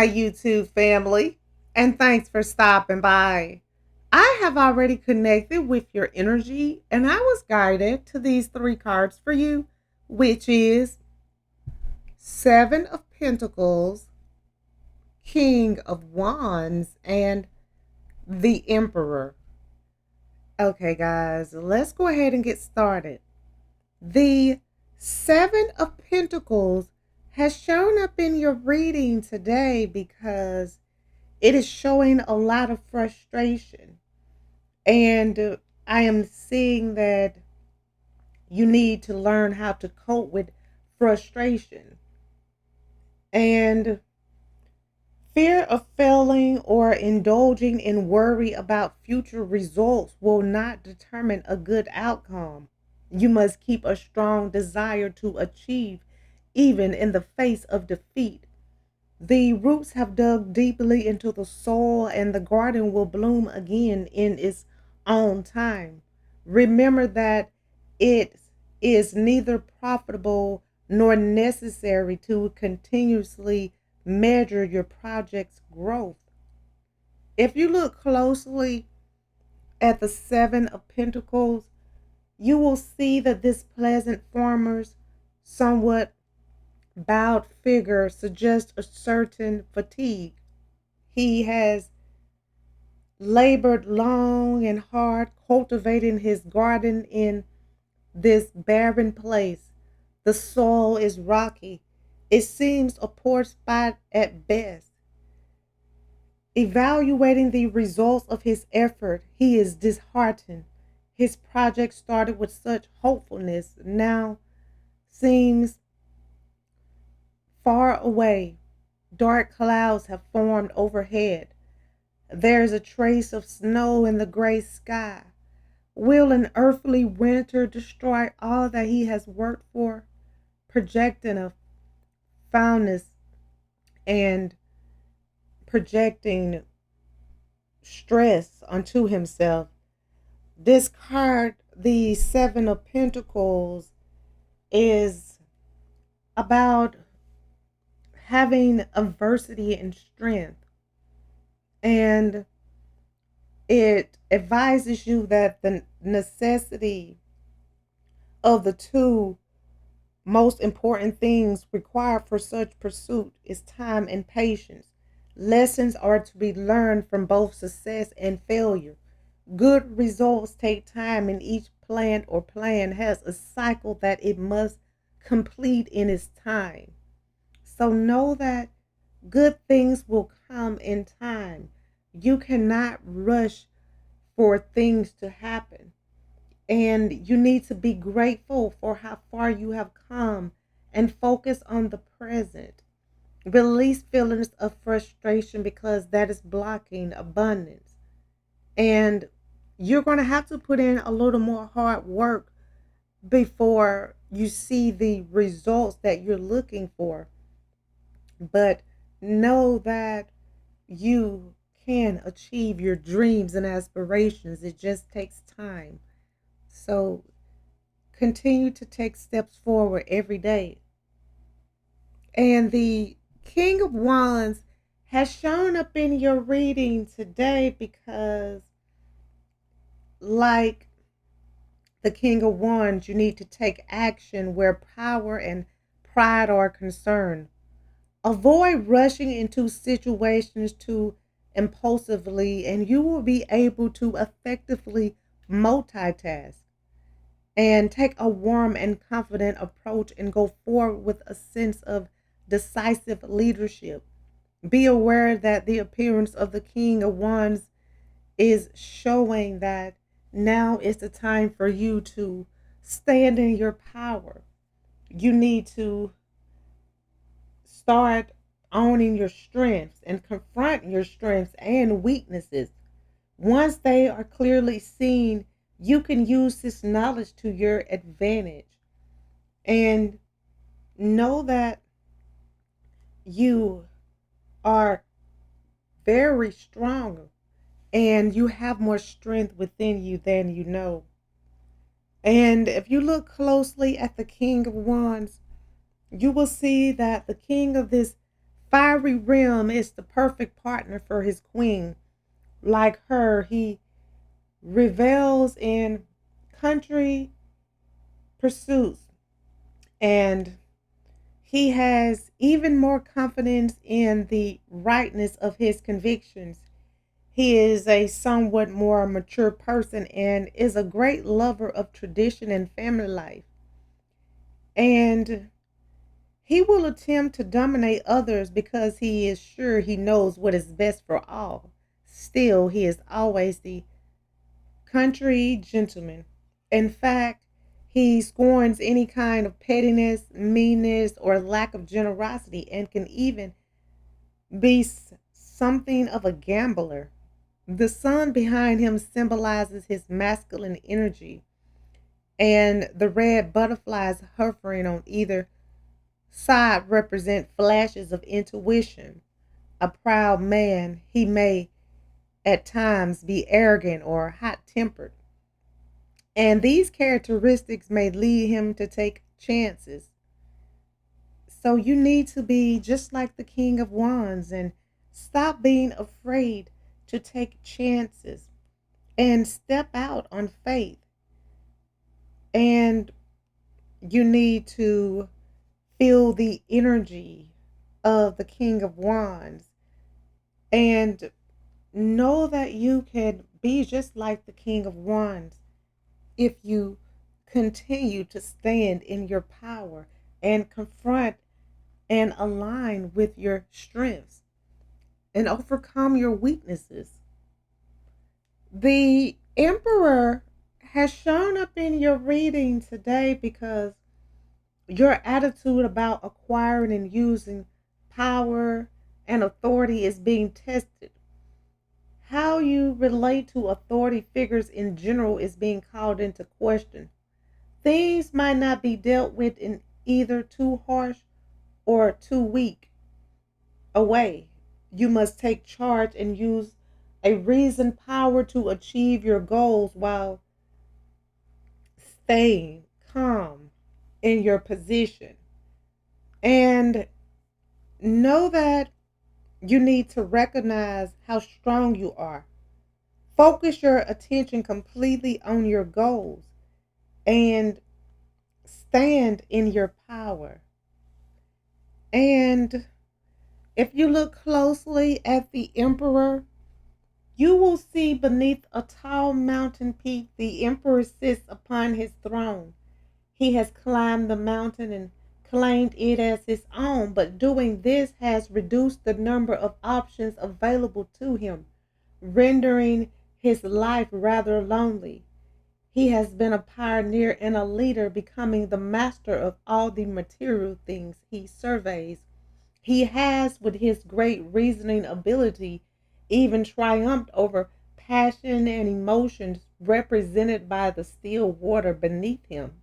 my YouTube family, and thanks for stopping by. I have already connected with your energy, and I was guided to these three cards for you, which is Seven of Pentacles, King of Wands, and the Emperor. Okay, guys, let's go ahead and get started. The Seven of Pentacles has shown up in your reading today because it is showing a lot of frustration. And I am seeing that you need to learn how to cope with frustration. And fear of failing or indulging in worry about future results will not determine a good outcome. You must keep a strong desire to achieve, even in the face of defeat. The roots have dug deeply into the soil, and the garden will bloom again in its own time. Remember that it is neither profitable nor necessary to continuously measure your project's growth. If you look closely at the Seven of Pentacles, you will see that this pleasant farmer's somewhat bowed figure suggests a certain fatigue. He has labored long and hard cultivating his garden in this barren place. The soil is rocky. It seems a poor spot at best. Evaluating the results of his effort, he is disheartened. His project started with such hopefulness now seems far away. Dark clouds have formed overhead. There's a trace of snow in the gray sky. Will an earthly winter destroy all that he has worked for? Projecting a foulness and projecting stress onto himself. This card, the Seven of Pentacles, is about having adversity and strength. And it advises you that the necessity of the two most important things required for such pursuit is time and patience. Lessons are to be learned from both success and failure. Good results take time, and each plant or plan has a cycle that it must complete in its time. So know that good things will come in time. You cannot rush for things to happen. And you need to be grateful for how far you have come and focus on the present. Release feelings of frustration because that is blocking abundance. And you're going to have to put in a little more hard work before you see the results that you're looking for. But know that you can achieve your dreams and aspirations. It just takes time. So continue to take steps forward every day. And the King of Wands has shown up in your reading today because, like the King of Wands, you need to take action where power and pride are concerned. Avoid rushing into situations too impulsively, and you will be able to effectively multitask and take a warm and confident approach and go forward with a sense of decisive leadership. Be aware that the appearance of the King of Wands is showing that now is the time for you to stand in your power. You need to start owning your strengths and confront your strengths and weaknesses. Once they are clearly seen, you can use this knowledge to your advantage. And know that you are very strong and you have more strength within you than you know. And if you look closely at the King of Wands, you will see that the king of this Fiery Realm is the perfect partner for his queen. Like her, he revels in country pursuits, and he has even more confidence in the rightness of his convictions. He is a somewhat more mature person and is a great lover of tradition and family life. And he will attempt to dominate others because he is sure he knows what is best for all. Still, he is always the country gentleman. In fact, he scorns any kind of pettiness, meanness, or lack of generosity and can even be something of a gambler. The sun behind him symbolizes his masculine energy, and the red butterflies hovering on either side represent flashes of intuition. A proud man, he may at times be arrogant or hot tempered, and these characteristics may lead him to take chances. So you need to be just like the King of Wands and stop being afraid to take chances and step out on faith. And you need to feel the energy of the King of Wands and know that you can be just like the King of Wands if you continue to stand in your power and confront and align with your strengths and overcome your weaknesses. The Emperor has shown up in your reading today because your attitude about acquiring and using power and authority is being tested. How you relate to authority figures in general is being called into question. Things might not be dealt with in either too harsh or too weak a way. You must take charge and use a reasoned power to achieve your goals while staying calm in your position. And know that you need to recognize how strong you are. Focus your attention completely on your goals and stand in your power. And if you look closely at the Emperor, you will see beneath a tall mountain peak the Emperor sits upon his throne. He has climbed the mountain and claimed it as his own, but doing this has reduced the number of options available to him, rendering his life rather lonely. He has been a pioneer and a leader, becoming the master of all the material things he surveys. He has, with his great reasoning ability, even triumphed over passion and emotions represented by the still water beneath him.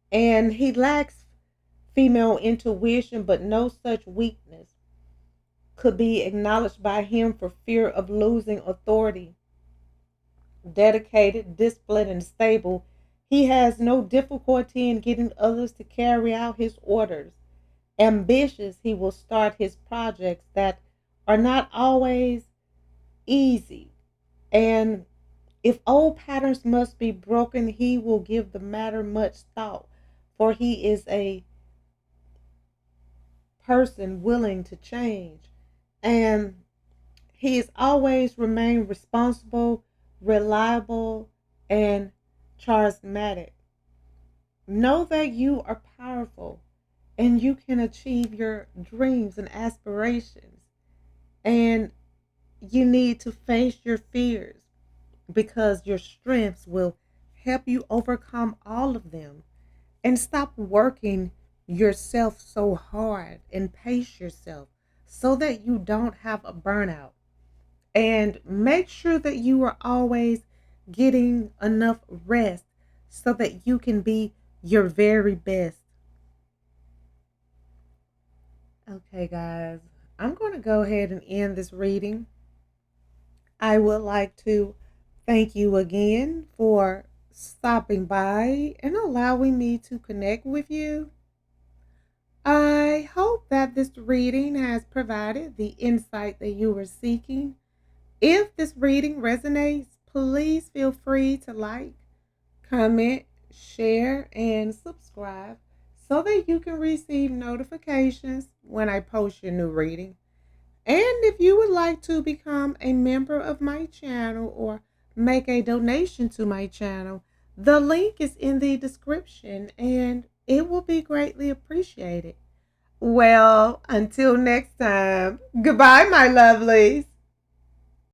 And he lacks female intuition, but no such weakness could be acknowledged by him for fear of losing authority. Dedicated, disciplined, and stable, he has no difficulty in getting others to carry out his orders. Ambitious, he will start his projects that are not always easy. And if old patterns must be broken, he will give the matter much thought, for he is a person willing to change. And he has always remained responsible, reliable, and charismatic. Know that you are powerful and you can achieve your dreams and aspirations. And you need to face your fears because your strengths will help you overcome all of them. And stop working yourself so hard and pace yourself so that you don't have a burnout. And make sure that you are always getting enough rest so that you can be your very best. Okay, guys, I'm going to go ahead and end this reading. I would like to thank you again for stopping by and allowing me to connect with you. I hope hope that this reading has provided the insight that you were seeking. If this reading resonates, please feel free to like, comment, share, and subscribe so that you can receive notifications when I post your new reading. And if you would like to become a member of my channel or make a donation to my channel, the link is in the description and it will be greatly appreciated. Well, until next time, goodbye, my lovelies.